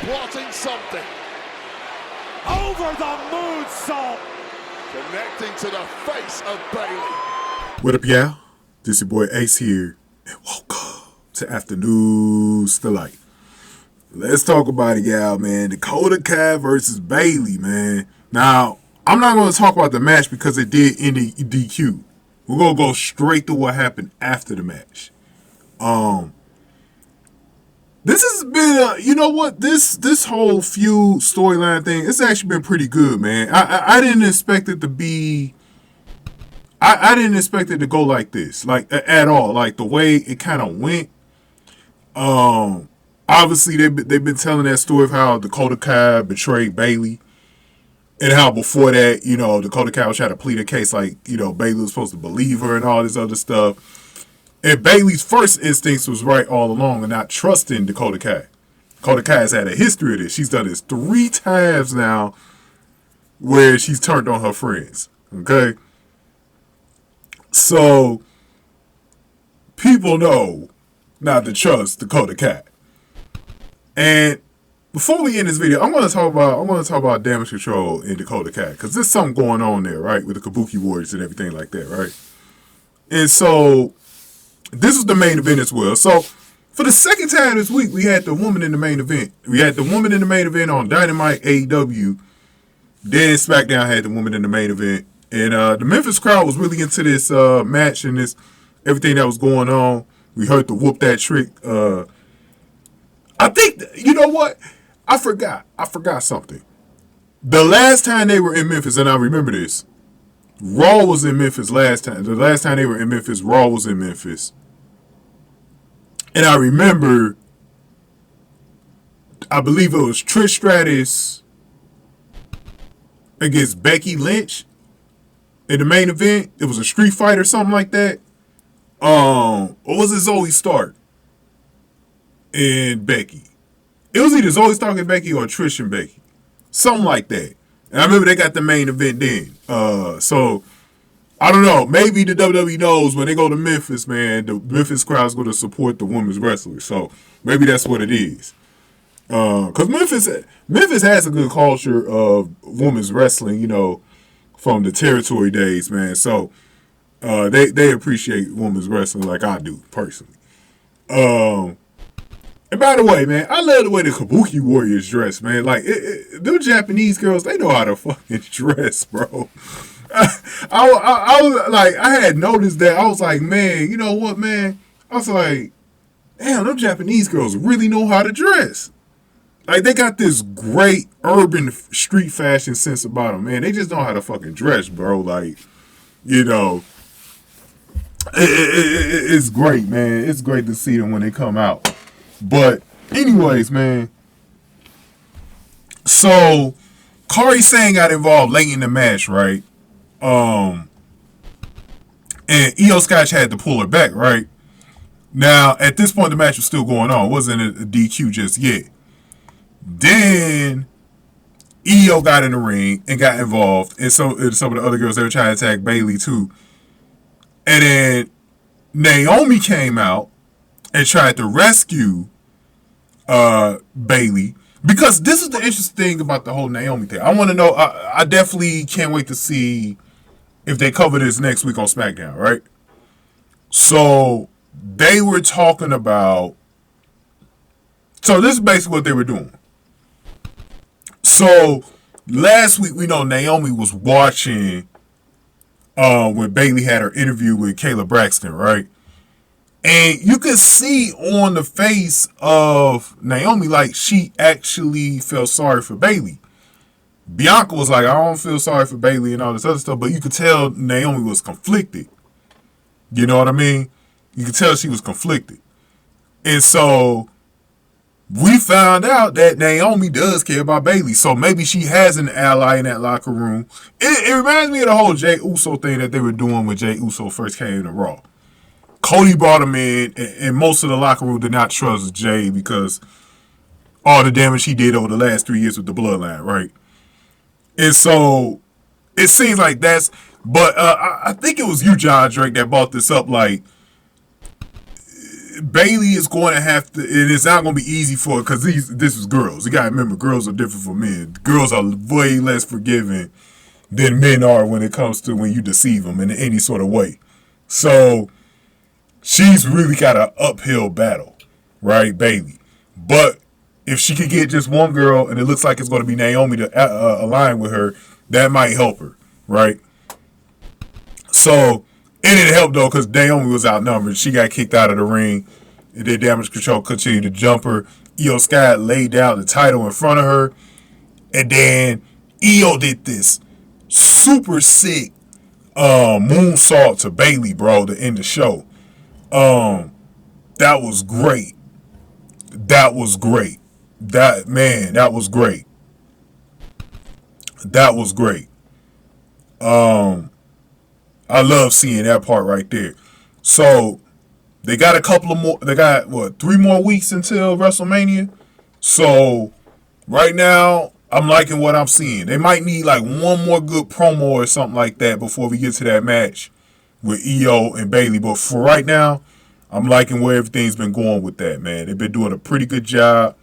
plotting something. Over the moonsault. Connecting to the face of Bayley. What up, y'all? This your boy Ace here, and welcome to Afternoons Delight. Let's talk about it, y'all, man. Dakota Kai versus Bayley, man. Now, I'm not going to talk about the match because it did end in DQ. We're going to go straight to what happened after the match. This has been, you know what? This whole feud storyline thing, it's actually been pretty good, man. I didn't expect it to be. I didn't expect it to go like this, like at all. Like the way it kind of went. Obviously they've been telling that story of how Dakota Kai betrayed Bayley, and how before that, you know, Dakota Kai was trying to plead a case like, you know, Bayley was supposed to believe her and all this other stuff. And Bayley's first instincts was right all along and not trusting Dakota Kai. Dakota Kai has had a history of this. She's done this 3 times now where she's turned on her friends. Okay? So, people know not to trust Dakota Kai. And before we end this video, I'm going to talk about Damage Control in Dakota Kai, because there's something going on there, right, with the Kabuki Warriors and everything like that, right? And so this was the main event as well. So for the second time this week, we had the woman in the main event. We had the woman in the main event on Dynamite AEW. Then SmackDown had the woman in the main event. And the Memphis crowd was really into this match and this everything that was going on. We heard the whoop that trick. I think, you know what? I forgot something. The last time they were in Memphis, and I remember this, Raw was in Memphis last time. The last time they were in Memphis, Raw was in Memphis. And I remember, I believe it was Trish Stratus against Becky Lynch in the main event. It was a street fight or something like that. Or was it Zoe Stark and Becky? It was either Zoe Stark and Becky or Trish and Becky. Something like that. And I remember they got the main event then. So, I don't know. Maybe the WWE knows when they go to Memphis, man, the Memphis crowd's going to support the women's wrestlers. So, maybe that's what it is. Because Memphis has a good culture of women's wrestling, you know, from the territory days, man. So, they appreciate women's wrestling like I do, personally. And by the way, man, I love the way the Kabuki Warriors dress, man. Like, them Japanese girls, they know how to fucking dress, bro. I was like, I had noticed that. I was like, man, you know what, man? I was like, damn, them Japanese girls really know how to dress. Like, they got this great urban street fashion sense about them, man. They just know how to fucking dress, bro. Like, you know, it's great, man. It's great to see them when they come out. But anyways, man, so Kairi Sane got involved late in the match, right? And Iyo Sky had to pull her back, right? Now, at this point, the match was still going on. It wasn't a DQ just yet. Then Iyo got in the ring and got involved, and some of the other girls, they were trying to attack Bayley too. And then Naomi came out and tried to rescue Bayley, because this is the interesting thing about the whole Naomi thing. I want to know. I definitely can't wait to see if they cover this next week on SmackDown, right? So they were talking about. So this is basically what they were doing. So last week, we know Naomi was watching when Bayley had her interview with Kayla Braxton, right? And you could see on the face of Naomi, like, she actually felt sorry for Bayley. Bianca was like, I don't feel sorry for Bayley and all this other stuff, but you could tell Naomi was conflicted. You know what I mean? You could tell she was conflicted. And so we found out that Naomi does care about Bayley. So maybe she has an ally in that locker room. It reminds me of the whole Jey Uso thing that they were doing when Jey Uso first came to Raw. Cody brought him in, and most of the locker room did not trust Jey because all the damage he did over the last 3 years with the bloodline, right? And so it seems like that's, but I think it was you, John Drake, that brought this up. Like, Bayley is going to have to, and it's not going to be easy for her because this is girls. You got to remember, girls are different from men. Girls are way less forgiving than men are when it comes to when you deceive them in any sort of way. So she's really got an uphill battle, right, Bayley? But if she could get just one girl, and it looks like it's going to be Naomi to align with her, that might help her, right? So it didn't help, though, because Naomi was outnumbered. She got kicked out of the ring. And then Damage Control continued to jump her. Iyo Sky laid down the title in front of her. And then Iyo did this super sick moonsault to Bayley, bro, to end the show. That was great. That was great. That was great. That was great. I love seeing that part right there. So they got a couple of more. They got 3 more weeks until WrestleMania. So right now, I'm liking what I'm seeing. They might need like one more good promo or something like that before we get to that match with Iyo and Bayley. But for right now, I'm liking where everything's been going with that, man. They've been doing a pretty good job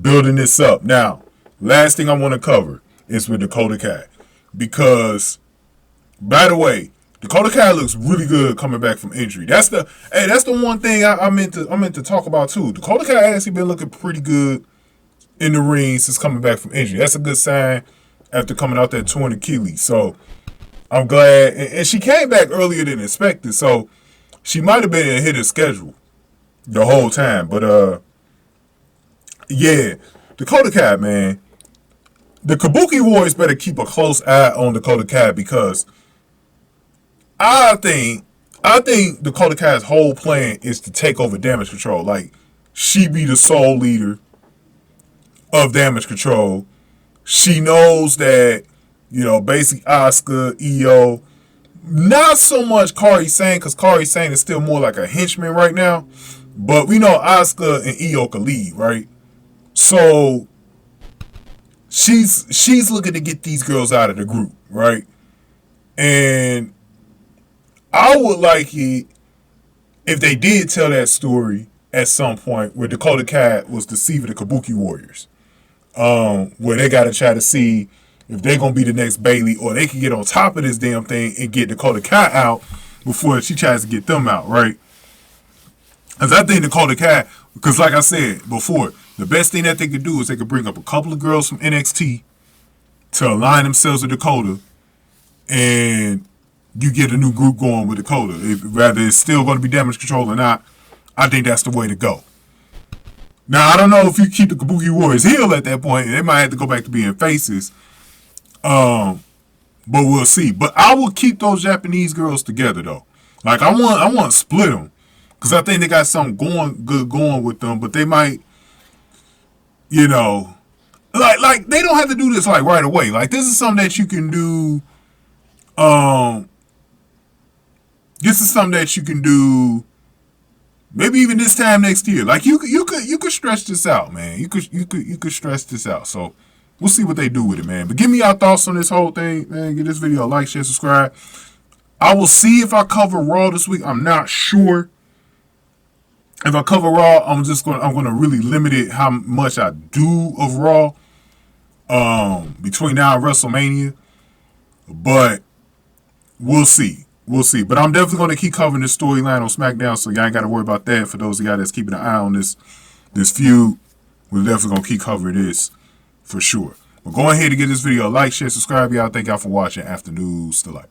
building this up. Now, last thing I want to cover is with Dakota Kai, because, by the way, Dakota Kai looks really good coming back from injury. That's the one thing I meant to talk about too. Dakota Kai actually been looking pretty good in the ring since coming back from injury. That's a good sign after coming out that torn Achilles. So I'm glad, and she came back earlier than expected. So she might have been ahead of schedule the whole time. But yeah, Dakota Kai, man. The Kabuki Warriors better keep a close eye on Dakota Kai, because I think Dakota Kai's whole plan is to take over Damage Control. Like, she be the sole leader of Damage Control. She knows that, you know, basically Asuka, Iyo, not so much Kairi Sane, because Kairi Sane is still more like a henchman right now. But we know Asuka and Iyo can lead, right? So she's looking to get these girls out of the group, right? And I would like it if they did tell that story at some point where Dakota Kai was deceiving the Kabuki Warriors, where they got to try to see if they're going to be the next Bayley, or they can get on top of this damn thing and get Dakota Kai out before she tries to get them out, right? Because I think Dakota Kai, because like I said before, the best thing that they could do is they could bring up a couple of girls from NXT to align themselves with Dakota, and you get a new group going with Dakota. Whether it's still going to be Damage Control or not, I think that's the way to go. Now, I don't know if you keep the Kabuki Warriors heel at that point. They might have to go back to being faces. But we'll see. But I will keep those Japanese girls together, though. Like, I want to split them, because I think they got something going with them. But they might, you know, like they don't have to do this like right away. Like, this is something that you can do. This is something that you can do maybe even this time next year. Like, you could stretch this out, man. You could stretch this out. So we'll see what they do with it, man. But give me your thoughts on this whole thing, man. Give this video a like, share, subscribe. I will see if I cover Raw this week. I'm not sure. If I cover Raw, I'm gonna really limit it how much I do of Raw between now and WrestleMania. But we'll see. We'll see. But I'm definitely going to keep covering this storyline on SmackDown, so y'all ain't got to worry about that. For those of y'all that's keeping an eye on this feud, we're definitely going to keep covering this for sure. But go ahead and give this video a like, share, subscribe. Y'all. Thank y'all for watching. After News to Light.